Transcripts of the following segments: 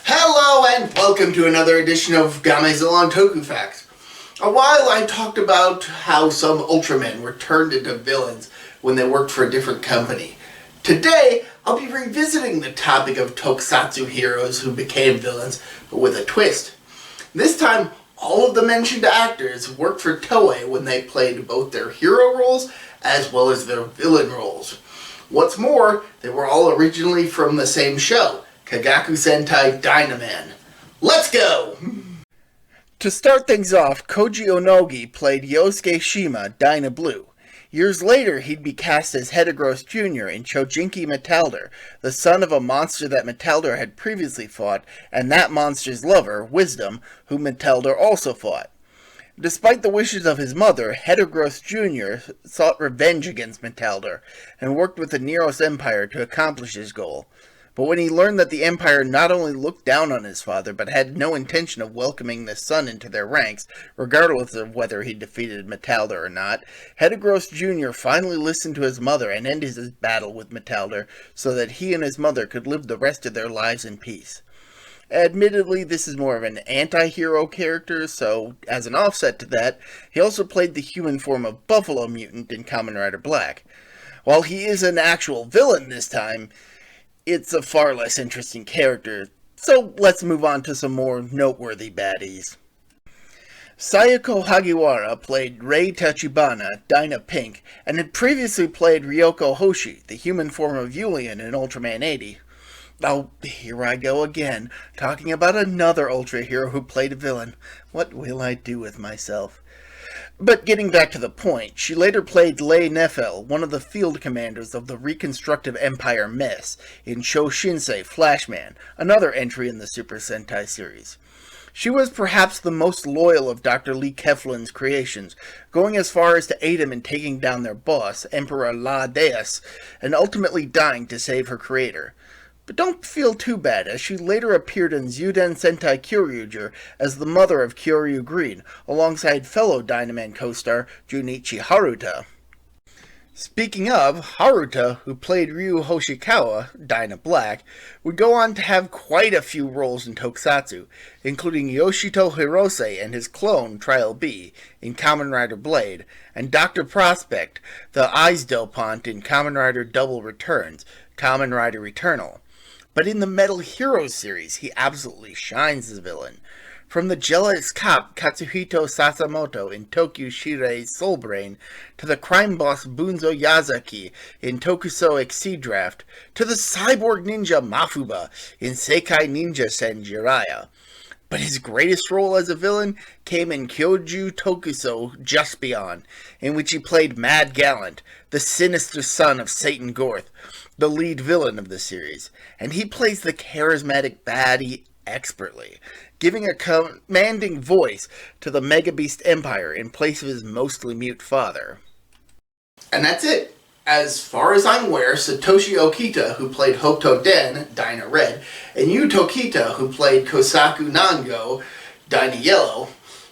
Hello and welcome to another edition of Gamezillong Toku Facts. A while I talked about how some Ultramen were turned into villains when they worked for a different company. Today, I'll be revisiting the topic of tokusatsu heroes who became villains, but with a twist. This time, all of the mentioned actors worked for Toei when they played both their hero roles as well as their villain roles. What's more, they were all originally from the same show, Kagaku Sentai Dynaman. Let's go! To start things off, Koji Onogi played Yosuke Shima, Dyna Blue. Years later, he'd be cast as Hedagros Jr. in Chojinki Metalder, the son of a monster that Metalder had previously fought, and that monster's lover, Wisdom, whom Metalder also fought. Despite the wishes of his mother, Hedagros Jr. sought revenge against Metalder, and worked with the Neros Empire to accomplish his goal. But when he learned that the Empire not only looked down on his father, but had no intention of welcoming the son into their ranks, regardless of whether he defeated Metalder or not, Hedagros Jr. finally listened to his mother and ended his battle with Metalder so that he and his mother could live the rest of their lives in peace. Admittedly, this is more of an anti-hero character, so as an offset to that, he also played the human form of Buffalo Mutant in Kamen Rider Black. While he is an actual villain this time, it's a far less interesting character, so let's move on to some more noteworthy baddies. Sayako Hagiwara played Rei Tachibana, Dyna Pink, and had previously played Ryoko Hoshi, the human form of Yulian in Ultraman 80. Oh, here I go again, talking about another Ultra hero who played a villain. What will I do with myself? But getting back to the point, she later played Lei Nefel, one of the field commanders of the Reconstructive Empire Mess, in Shoshinsei Flashman, another entry in the Super Sentai series. She was perhaps the most loyal of Dr. Lee Keflin's creations, going as far as to aid him in taking down their boss, Emperor La Deus, and ultimately dying to save her creator. But don't feel too bad, as she later appeared in Zuden Sentai Kyoryuger as the mother of Kyoryu Green, alongside fellow Dynaman co-star Junichi Haruta. Speaking of, Haruta, who played Ryu Hoshikawa, Dyna Black, would go on to have quite a few roles in tokusatsu, including Yoshito Hirose and his clone, Trial B, in Kamen Rider Blade, and Dr. Prospect, the Eyes Delpont in Kamen Rider Double Returns, Kamen Rider Eternal. But in the Metal Heroes series, he absolutely shines as a villain. From the jealous cop Katsuhito Sasamoto in Tokyo Shirei's Soul Brain, to the crime boss Bunzo Yazaki in Tokuso Exceed Draft, to the cyborg ninja Mafuba in Seikai Ninja Sen Jiraiya. But his greatest role as a villain came in Kyoju Tokuso Just Beyond, in which he played Mad Gallant, the sinister son of Satan Gorth, the lead villain of the series, and he plays the charismatic baddie expertly, giving a commanding voice to the Mega Beast Empire in place of his mostly mute father. And that's it. As far as I'm aware, Satoshi Okita, who played Hokuto Den, Dyna Red, and Yu Tokita, who played Kosaku Nango, Dyna Yellow,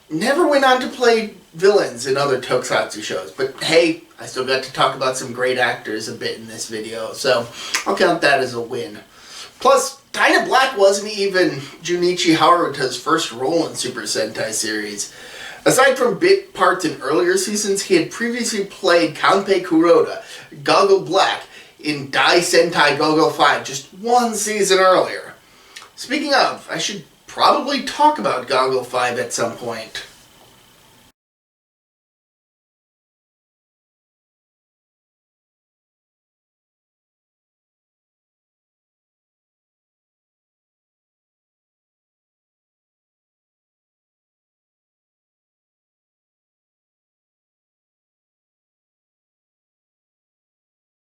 never went on to play villains in other tokusatsu shows. But hey, I still got to talk about some great actors a bit in this video, so I'll count that as a win. Plus, Dyna Black wasn't even Junichi Haruta's first role in Super Sentai series. Aside from bit parts in earlier seasons, he had previously played Kanpei Kuroda, Goggle Black, in Dai Sentai Goggle 5 just one season earlier. Speaking of, I should probably talk about Goggle 5 at some point.